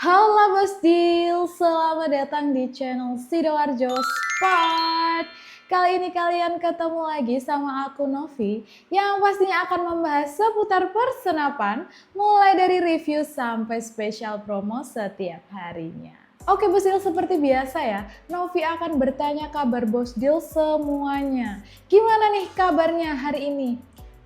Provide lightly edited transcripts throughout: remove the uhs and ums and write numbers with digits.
Halo Bosdil, selamat datang di channel Sidoarjo Sport. Kali ini kalian ketemu lagi sama aku Novi yang pastinya akan membahas seputar persenapan mulai dari review sampai spesial promo setiap harinya. Oke Bosdil, seperti biasa ya, Novi akan bertanya kabar Bosdil semuanya. Gimana nih kabarnya hari ini?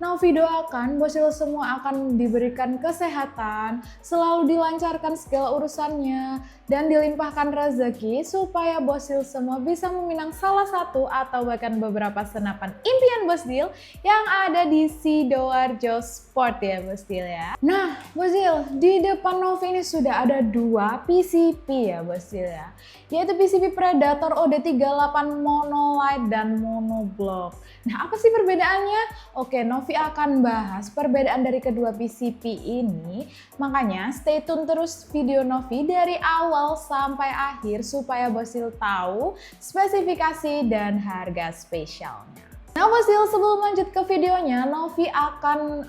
Novi doakan Bosdil semua akan diberikan kesehatan, selalu dilancarkan segala urusannya, dan dilimpahkan rezeki supaya Bosdil semua bisa meminang salah satu atau bahkan beberapa senapan impian Bosdil yang ada di Sidoarjo Sport ya Bosdil ya. Nah Bosdil, di depan Novi ini sudah ada dua PCP ya Bosdil ya, yaitu PCP Predator OD38 Monolight dan Monoblock. Nah apa sih perbedaannya? Oke, Novi akan bahas perbedaan dari kedua PCP ini, makanya stay tune terus video Novi dari awal sampai akhir supaya Bosdil tahu spesifikasi dan harga spesialnya. Nah Bosdil, sebelum lanjut ke videonya, Novi akan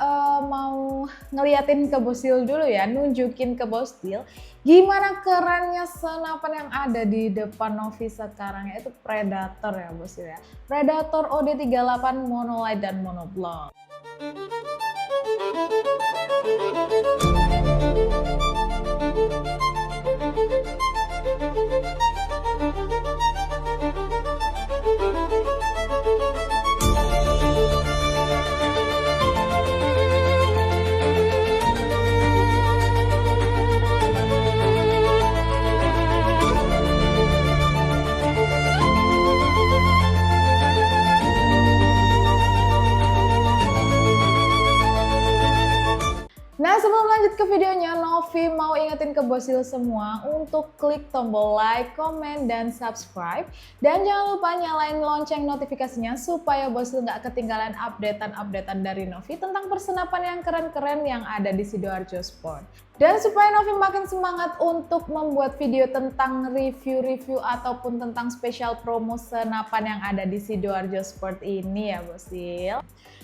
mau ngeliatin ke Bosdil dulu ya, nunjukin ke Bosdil gimana kerennya senapan yang ada di depan Novi sekarang, yaitu Predator ya Bosdil ya. Predator OD38 Monolight dan Monoblock. Nah sebelum lanjut ke videonya, Novi mau ingetin ke Bosdil semua untuk klik tombol like, komen, dan subscribe. Dan jangan lupa nyalain lonceng notifikasinya supaya Bosdil nggak ketinggalan updatean dari Novi tentang persenapan yang keren-keren yang ada di Sidoarjo Sport. Dan supaya Novi makin semangat untuk membuat video tentang review-review ataupun tentang spesial promo senapan yang ada di Sidoarjo Sport ini ya Bosdil.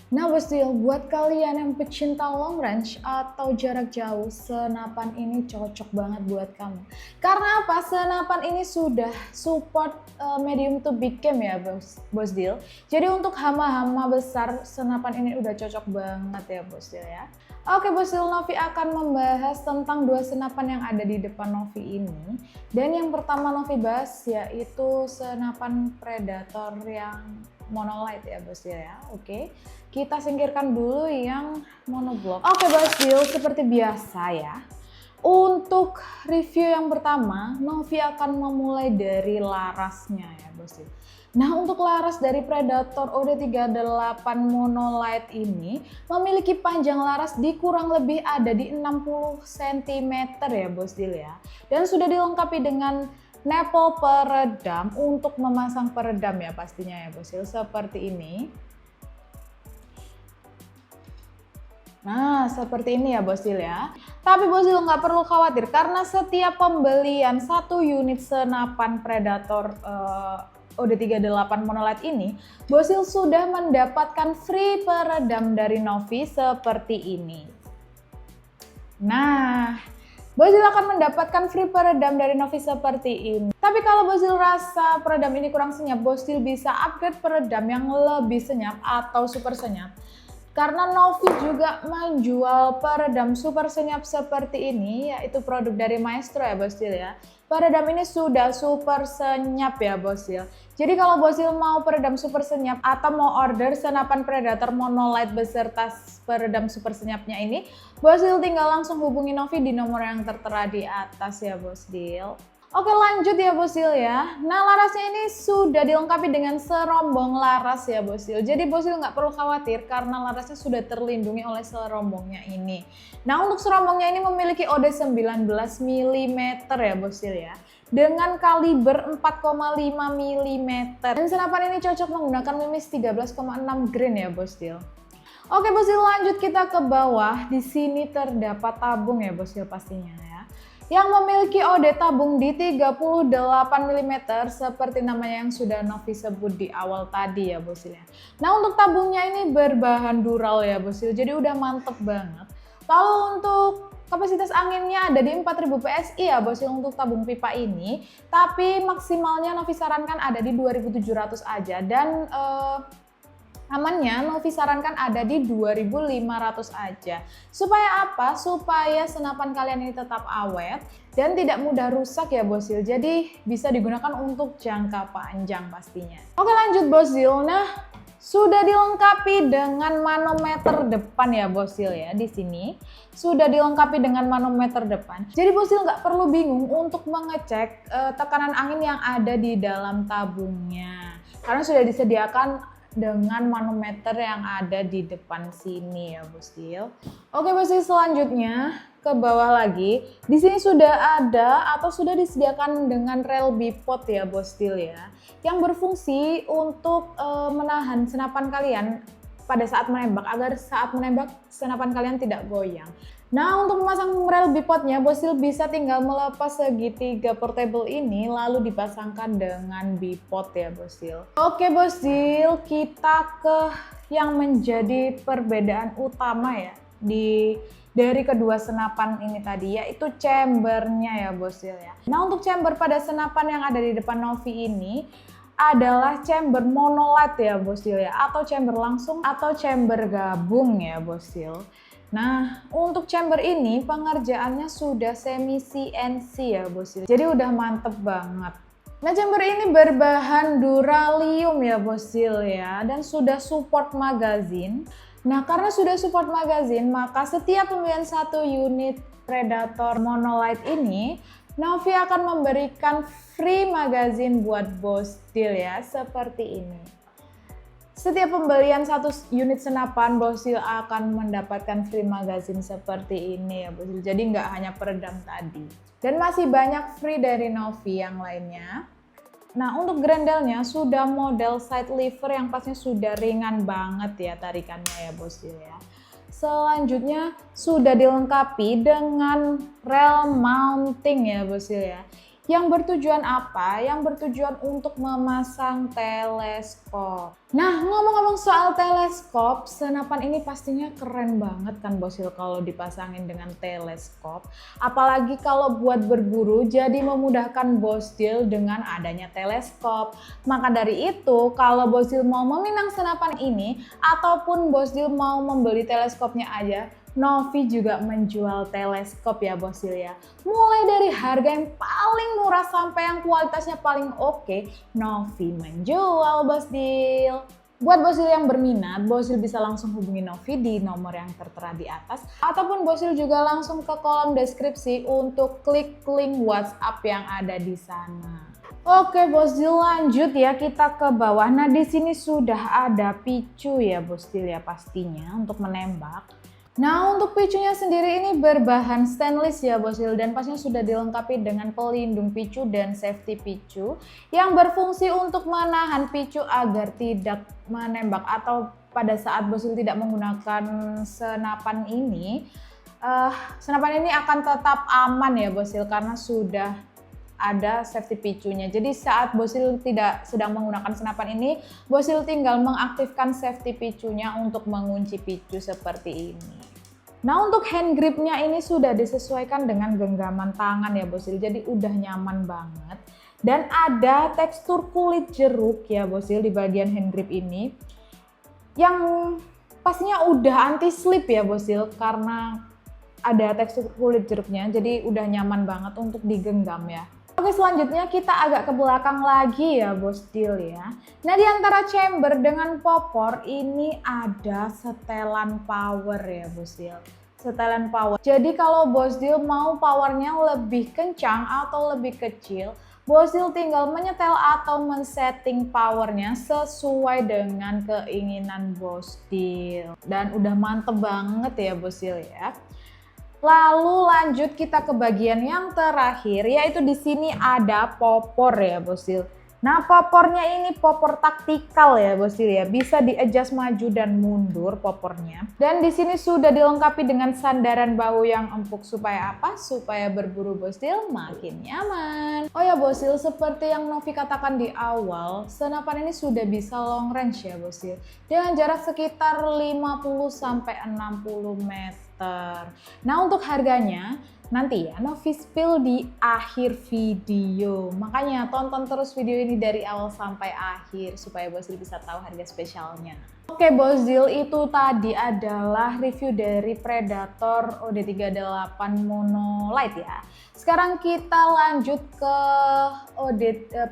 Nah Bosdil, buat kalian yang pecinta long range atau jarak jauh, senapan ini cocok banget buat kamu. Karena apa? Senapan ini sudah support medium to big cam ya Bosdil. Jadi untuk hama-hama besar, senapan ini udah cocok banget ya Bosdil ya. Oke Bosdil, Novi akan membahas tentang dua senapan yang ada di depan Novi ini. Dan yang pertama Novi bahas yaitu senapan Predator yang Monolight ya Bosdil ya. Oke, kita singkirkan dulu yang Monoblock. Oke Bosdil, seperti biasa ya, untuk review yang pertama Novi akan memulai dari larasnya ya Bosdil. Nah untuk laras dari Predator OD38 Monolight ini memiliki panjang laras di kurang lebih ada di 60 cm ya Bosdil ya. Dan sudah dilengkapi dengan nipple peredam untuk memasang peredam ya pastinya ya Bosdil, seperti ini. Nah seperti ini ya Bosdil ya. Tapi Bosdil nggak perlu khawatir karena setiap pembelian satu unit senapan Predator OD38 Monolight ini, Bosdil sudah mendapatkan free peredam dari Novi seperti ini. Nah, Bosdil akan mendapatkan free peredam dari Novi seperti ini. Tapi kalau Bosdil rasa peredam ini kurang senyap, Bosdil bisa upgrade peredam yang lebih senyap atau super senyap. Karena Novi juga menjual peredam super senyap seperti ini, yaitu produk dari Maestro ya Bosdil ya. Peredam ini sudah super senyap ya Bosdil. Jadi kalau Bosdil mau peredam super senyap atau mau order senapan Predator Monolight beserta peredam super senyapnya ini, Bosdil tinggal langsung hubungi Novi di nomor yang tertera di atas ya Bosdil. Oke lanjut ya Bosdil ya. Nah larasnya ini sudah dilengkapi dengan serombong laras ya Bosdil. Jadi Bosdil nggak perlu khawatir karena larasnya sudah terlindungi oleh serombongnya ini. Nah untuk serombongnya ini memiliki OD19 mm ya Bosdil ya. Dengan kaliber 4,5 mm. Dan senapan ini cocok menggunakan mimis 13,6 grain ya Bosdil. Oke Bosdil, lanjut kita ke bawah. Di sini terdapat tabung ya Bosdil pastinya ya, yang memiliki OD tabung di 38 mm seperti namanya yang sudah Novi sebut di awal tadi ya Bosdil ya. Nah untuk tabungnya ini berbahan dural ya Bosdil, jadi udah mantep banget. Lalu untuk Kapasitas anginnya ada di 4000 PSI ya Bosil untuk tabung pipa ini, tapi maksimalnya Novi sarankan ada di 2700 aja, dan amannya Novi sarankan ada di 2500 aja. Supaya apa? Supaya senapan kalian ini tetap awet dan tidak mudah rusak ya Bosil. Jadi bisa digunakan untuk jangka panjang pastinya. Oke, lanjut Bosil. Nah, sudah dilengkapi dengan manometer depan ya Bosil ya. Di sini sudah dilengkapi dengan manometer depan. Jadi Bosil nggak perlu bingung untuk mengecek tekanan angin yang ada di dalam tabungnya, karena sudah disediakan dengan manometer yang ada di depan sini ya Bosil. Oke Bosil, selanjutnya ke bawah lagi. Di sini sudah ada atau sudah disediakan dengan rel bipod ya Bosil ya, yang berfungsi untuk menahan senapan kalian pada saat menembak, agar saat menembak senapan kalian tidak goyang. Nah, untuk memasang rel bipodnya, Bosil bisa tinggal melepas segitiga portable ini lalu dipasangkan dengan bipod ya Bosil. Oke Bosil, kita ke yang menjadi perbedaan utama ya dari kedua senapan ini tadi, yaitu chambernya ya Bosil ya. Nah, untuk chamber pada senapan yang ada di depan Novi ini adalah chamber monolight ya Bosil ya, atau chamber langsung atau chamber gabung ya Bosil. Nah, untuk chamber ini pengerjaannya sudah semi CNC ya Bosil, jadi udah mantep banget. Nah, chamber ini berbahan duralium ya Bosil ya, dan sudah support magazine. Nah, karena sudah support magazine, maka setiap pembelian satu unit Predator monolight ini, Novi akan memberikan free magazine buat Bosil ya, seperti ini. Setiap pembelian satu unit senapan, Bosil akan mendapatkan free magazine seperti ini ya Bosil. Jadi nggak hanya peredam tadi. Dan masih banyak free dari Novi yang lainnya. Nah, untuk grendelnya sudah model side lever yang pastinya sudah ringan banget ya tarikannya ya Bosil ya. Selanjutnya sudah dilengkapi dengan rel mounting ya Bosil ya. Yang bertujuan apa? Yang bertujuan untuk memasang teleskop. Nah, ngomong-ngomong soal teleskop, senapan ini pastinya keren banget kan Bosil kalau dipasangin dengan teleskop. Apalagi kalau buat berburu, jadi memudahkan Bosil dengan adanya teleskop. Maka dari itu, kalau Bosil mau meminang senapan ini, ataupun Bosil mau membeli teleskopnya aja, Novi juga menjual teleskop ya Bosil ya. Mulai dari harga yang paling murah sampai yang kualitasnya paling oke, Novi menjual Bosil. Buat Bosil yang berminat, Bosil bisa langsung hubungi Novi di nomor yang tertera di atas, ataupun Bosil juga langsung ke kolom deskripsi untuk klik link WhatsApp yang ada di sana. Oke Bosil, lanjut ya kita ke bawah. Nah, di sini sudah ada picu ya Bosil ya pastinya untuk menembak. Nah, untuk picunya sendiri ini berbahan stainless ya Bosil, dan pastinya sudah dilengkapi dengan pelindung picu dan safety picu yang berfungsi untuk menahan picu agar tidak menembak, atau pada saat Bosil tidak menggunakan senapan ini, senapan ini akan tetap aman ya Bosil karena sudah ada safety picunya. Jadi saat Bosil tidak sedang menggunakan senapan ini, Bosil tinggal mengaktifkan safety picunya untuk mengunci picu seperti ini. Nah, untuk hand gripnya ini sudah disesuaikan dengan genggaman tangan ya Bosil, jadi udah nyaman banget. Dan ada tekstur kulit jeruk ya Bosil di bagian hand grip ini, yang pastinya udah anti slip ya Bosil, karena ada tekstur kulit jeruknya, jadi udah nyaman banget untuk digenggam ya. Oke, selanjutnya kita agak ke belakang lagi ya Bosil ya. Nah, di antara chamber dengan popor ini ada setelan power ya Bosil. Setelan power. Jadi kalau Bosil mau powernya lebih kencang atau lebih kecil, Bosil tinggal menyetel atau men-setting powernya sesuai dengan keinginan Bosil. Dan udah mantep banget ya Bosil ya. Lalu lanjut kita ke bagian yang terakhir, yaitu di sini ada popor ya Bosil. Nah, popornya ini popor taktikal ya Bosil ya, bisa di-adjust maju dan mundur popornya. Dan di sini sudah dilengkapi dengan sandaran bahu yang empuk, supaya apa? Supaya berburu Bosil makin nyaman. Oh ya Bosil, seperti yang Novi katakan di awal, senapan ini sudah bisa long range ya Bosil, dengan jarak sekitar 50-60 meter. Nah untuk harganya nanti ya Novi spill di akhir video, makanya tonton terus video ini dari awal sampai akhir supaya Bos Zil bisa tahu harga spesialnya. Oke Bos Zil, itu tadi adalah review dari Predator OD38 Mono Light ya. Sekarang kita lanjut ke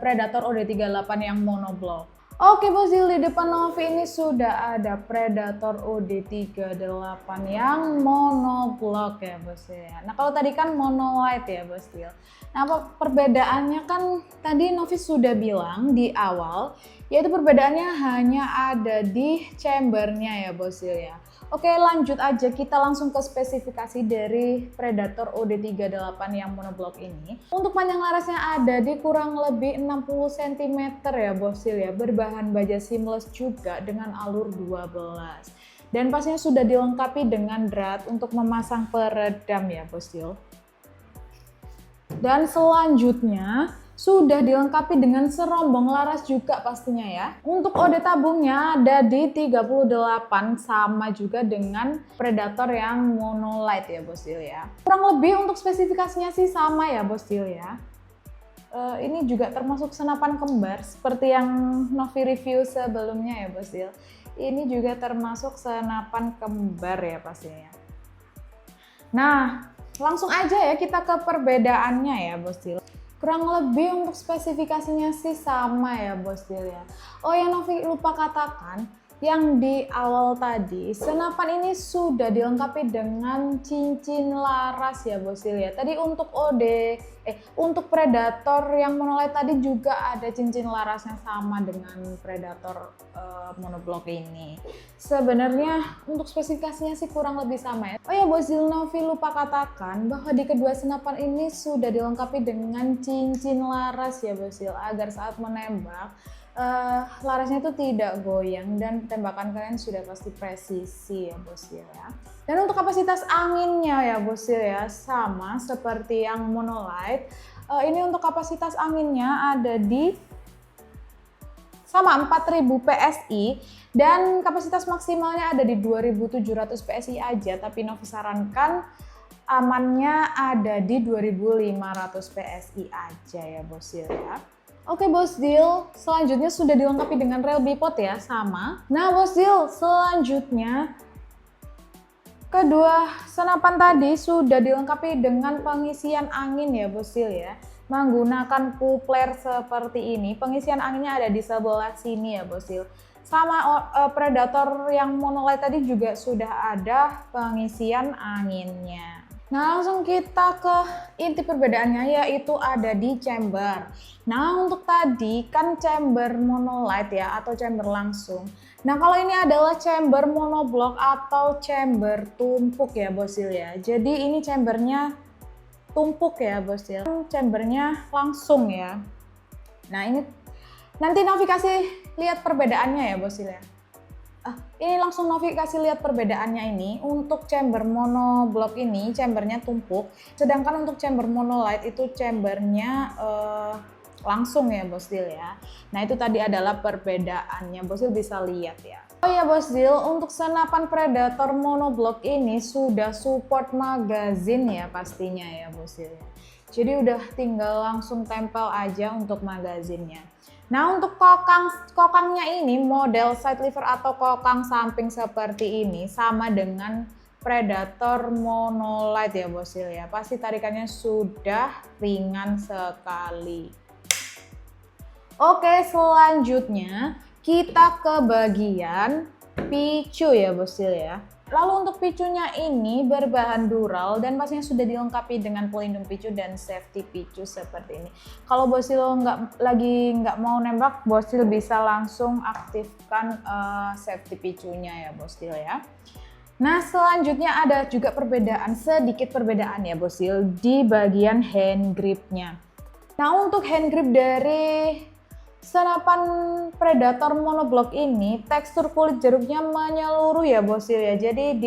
Predator OD38 yang monoblock. Oke Bos Zil, di depan Novi ini sudah ada Predator OD38 yang monoblock ya Bos Zil ya. Nah kalau tadi kan mono light ya Bos Zil. Nah perbedaannya kan tadi Novi sudah bilang di awal, yaitu perbedaannya hanya ada di chambernya ya Bos Zil ya. Oke lanjut aja, kita langsung ke spesifikasi dari Predator OD38 yang monoblock ini. Untuk panjang larasnya ada di kurang lebih 60 cm ya Bos Zil ya, berbahan baja seamless juga dengan alur 12. Dan pastinya sudah dilengkapi dengan drat untuk memasang peredam ya Bos Zil. Dan selanjutnya sudah dilengkapi dengan serombong laras juga pastinya ya. Untuk OD tabungnya ada di 38, sama juga dengan Predator yang mono light ya Bos Zil ya. Kurang lebih untuk spesifikasinya sih sama ya Bos Zil ya. Ini juga termasuk senapan kembar seperti yang Novi review sebelumnya ya Bos Zil. Ini juga termasuk senapan kembar ya pastinya. Nah langsung aja ya kita ke perbedaannya ya Bos Zil. Kurang lebih untuk spesifikasinya sih sama ya Bos Zil ya. Oh yang Novi lupa katakan, yang di awal tadi senapan ini sudah dilengkapi dengan cincin laras ya Bos Zil ya. Tadi untuk untuk Predator yang monolight tadi juga ada cincin larasnya sama dengan Predator monoblock ini. Sebenarnya untuk spesifikasinya sih kurang lebih sama ya. Oh ya Bos Zil, Novi lupa katakan bahwa di kedua senapan ini sudah dilengkapi dengan cincin laras ya Bos Zil, agar saat menembak larasnya itu tidak goyang dan tembakan kalian sudah pasti presisi ya Bos Zil ya. Dan untuk kapasitas anginnya ya Bos Zil ya, sama seperti yang monolight. Ini untuk kapasitas anginnya ada di sama 4000 PSI dan kapasitas maksimalnya ada di 2700 PSI aja, tapi Novi sarankan amannya ada di 2500 PSI aja ya Bos Zil ya. Oke Bos Zil, selanjutnya sudah dilengkapi dengan rel bipod ya, sama. Nah Bos Zil, selanjutnya kedua senapan tadi sudah dilengkapi dengan pengisian angin ya Bos Zil ya. Menggunakan coupler seperti ini, pengisian anginnya ada di sebelah sini ya Bos Zil. Sama Predator yang monolight tadi juga sudah ada pengisian anginnya. Nah langsung kita ke inti perbedaannya, yaitu ada di chamber. Nah untuk tadi kan chamber monolight ya atau chamber langsung. Nah kalau ini adalah chamber monoblock atau chamber tumpuk ya Bos Zil ya. Jadi ini chambernya tumpuk ya Bos Zil, chambernya langsung ya. Nah ini nanti Novi kasih lihat perbedaannya ya Bos Zil ya. Ini langsung Novi kasih lihat perbedaannya ini. Untuk chamber monoblock ini chambernya tumpuk, sedangkan untuk chamber monolight itu chambernya langsung ya Bos Zil ya. Nah itu tadi adalah perbedaannya, Bos Zil bisa lihat ya. Oh ya Bos Zil, untuk senapan Predator monoblock ini sudah support magazine ya pastinya ya Bos Zil ya. Jadi udah tinggal langsung tempel aja untuk magazinnya. Nah untuk kokangnya ini model side lever atau kokang samping seperti ini sama dengan Predator monolight ya Bos Zil ya. Pasti tarikannya sudah ringan sekali. Oke selanjutnya kita ke bagian picu ya Bos Zil ya. Lalu untuk picunya ini berbahan dural dan pastinya sudah dilengkapi dengan pelindung picu dan safety picu seperti ini. Kalau Bos Zil nggak mau nembak, Bos Zil bisa langsung aktifkan safety picunya ya Bos Zil ya. Nah selanjutnya ada juga sedikit perbedaan ya Bos Zil di bagian hand gripnya. Nah untuk hand grip dari senapan Predator monoblock ini tekstur kulit jeruknya menyeluruh ya Bos Zil ya. Jadi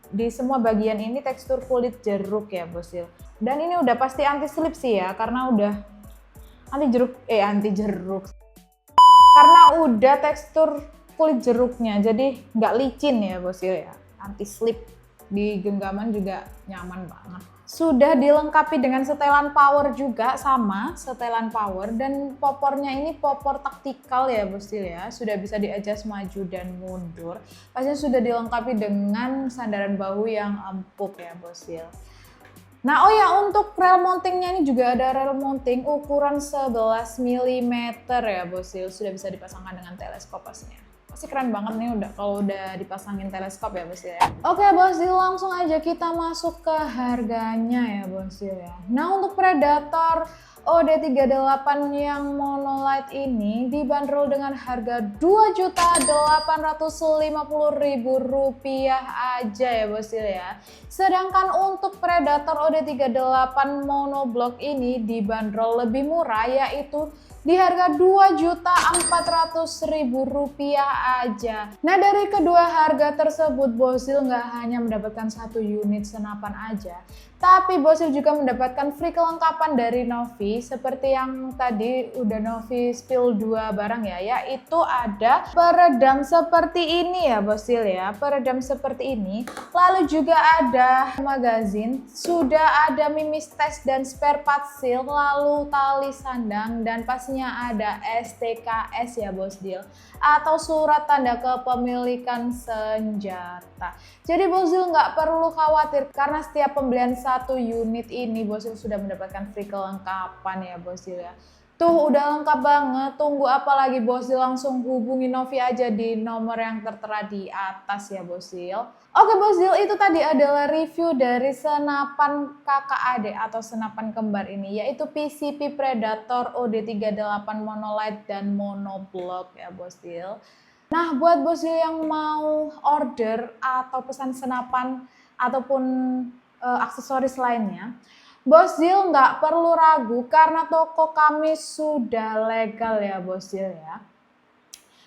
di semua bagian ini tekstur kulit jeruk ya Bos Zil. Dan ini udah pasti anti slip sih ya, karena udah anti jeruk. Karena udah tekstur kulit jeruknya jadi nggak licin ya Bos Zil ya. Anti slip di genggaman juga nyaman banget. Sudah dilengkapi dengan setelan power juga, sama setelan power, dan popornya ini popor taktikal ya bostil ya, sudah bisa di-adjust maju dan mundur. Pastinya sudah dilengkapi dengan sandaran bahu yang empuk ya bostil. Nah oh ya, untuk rel mountingnya ini juga ada rel mounting ukuran 11 mm ya bostil, sudah bisa dipasangkan dengan teleskop pastinya. Pasti keren banget nih kalau udah dipasangin teleskop ya bostil ya. Oke bostil, langsung aja kita masuk ke harganya ya bostil ya. Nah untuk Predator OD38 yang monolight ini dibanderol dengan harga Rp2.850.000 aja ya bostil ya. Sedangkan untuk Predator OD38 monoblock ini dibanderol lebih murah, yaitu di harga Rp2.400.000 aja. Nah dari kedua harga tersebut bostil nggak hanya mendapatkan 1 unit senapan aja, tapi bostil juga mendapatkan free kelengkapan dari Novi seperti yang tadi udah Novi spill 2 barang ya, yaitu ada peredam seperti ini ya bostil ya, peredam seperti ini, lalu juga ada magazine, sudah ada mimis tes dan spare part seal, lalu tali sandang, dan pastinya ada STKS ya bostil, atau surat tanda kepemilikan senjata. Jadi bostil nggak perlu khawatir karena setiap pembelian 1 unit ini bostil sudah mendapatkan free kelengkapan ya bostil ya. Tuh udah lengkap banget, tunggu apa lagi bostil, langsung hubungi Novi aja di nomor yang tertera di atas ya bostil. Oke bostil, itu tadi adalah review dari senapan kakak adik atau senapan kembar ini, yaitu PCP Predator OD38 monolight dan monoblock ya bostil. Nah buat bostil yang mau order atau pesan senapan ataupun aksesoris lainnya, bostil nggak perlu ragu karena toko kami sudah legal ya bostil ya.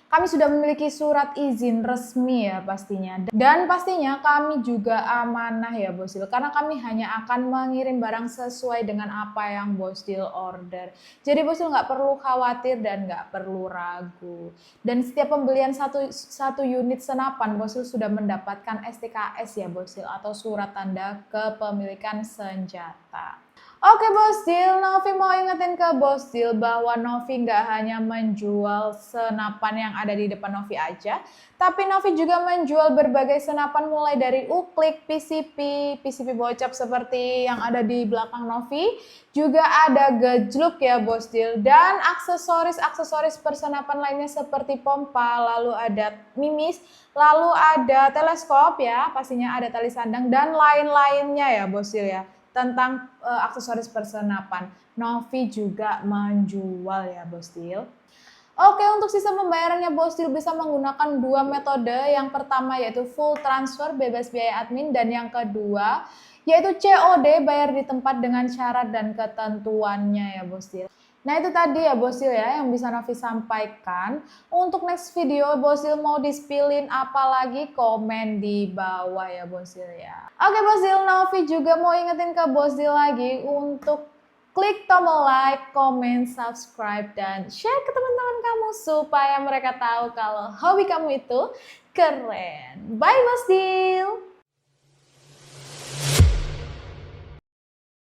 Kami sudah memiliki surat izin resmi ya pastinya. Dan pastinya kami juga amanah ya bostil, karena kami hanya akan mengirim barang sesuai dengan apa yang bostil order. Jadi bostil nggak perlu khawatir dan nggak perlu ragu. Dan setiap pembelian satu unit senapan, bostil sudah mendapatkan STKS ya bostil, atau surat tanda kepemilikan senjata. Oke bostil, Novi mau ingetin ke bostil bahwa Novi nggak hanya menjual senapan yang ada di depan Novi aja, tapi Novi juga menjual berbagai senapan mulai dari uklik, PCP bocap seperti yang ada di belakang Novi, juga ada gejluk ya bostil, dan aksesoris persenapan lainnya seperti pompa, lalu ada mimis, lalu ada teleskop ya, pastinya ada tali sandang, dan lain-lainnya ya bostil ya. Tentang aksesoris persenapan, Novi juga menjual ya bostil. Oke, untuk sistem pembayarannya bostil bisa menggunakan 2 metode. Yang pertama yaitu full transfer bebas biaya admin, dan yang kedua yaitu COD bayar di tempat dengan syarat dan ketentuannya ya bostil. Nah itu tadi ya bostil ya yang bisa Novi sampaikan. Untuk next video bostil mau di-spillin apalagi, komen di bawah ya bostil ya. Oke bostil, Novi juga mau ingetin ke bostil lagi untuk klik tombol like, comment, subscribe, dan share ke teman-teman kamu supaya mereka tahu kalau hobi kamu itu keren. Bye bostil!